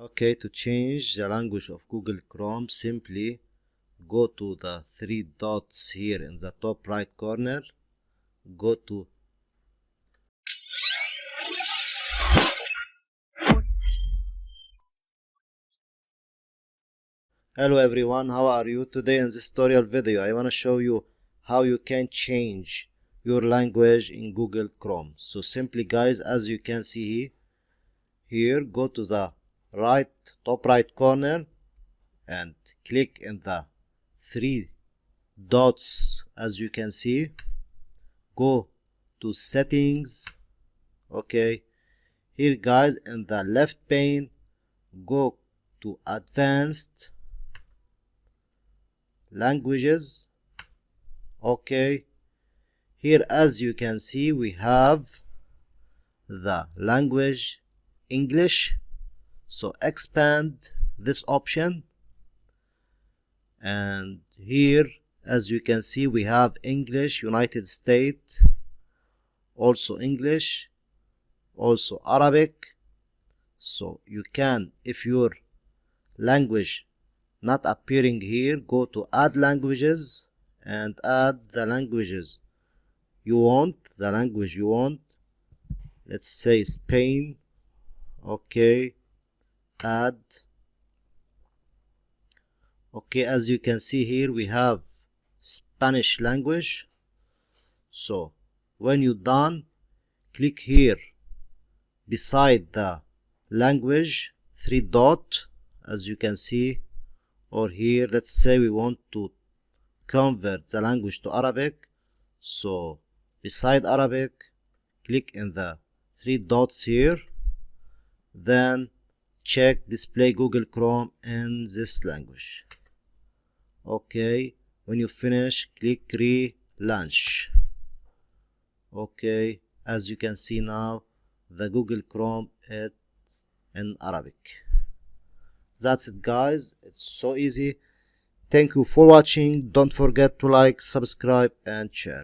Okay, to change the language of Google Chrome, simply go to the three dots here in the top right corner. Go to Hello everyone, how are you? Today in this tutorial video I want to show you how you can change your language in Google Chrome. So simply guys, as you can see here, go to the top right corner and click in the three dots. As you can see, go to settings. Okay, here guys, in the left pane, go to advanced languages. Okay, here as you can see we have the language English, so expand this option, and here as you can see we have English United States, also English, also Arabic. So you can, if your language not appearing here, go to add languages and add the languages you want, the language you want. Let's say Spain. Okay, add. Okay, as you can see here we have Spanish language. So when you're done, click here beside the language three dot, as you can see, or here let's say we want to convert the language to Arabic. So beside Arabic, click in the three dots here, then check display Google Chrome in this language. Okay, when you finish, click relaunch. Okay, as you can see now the Google Chrome is in Arabic. That's it guys, it's so easy. Thank you for watching. Don't forget to like, subscribe and share.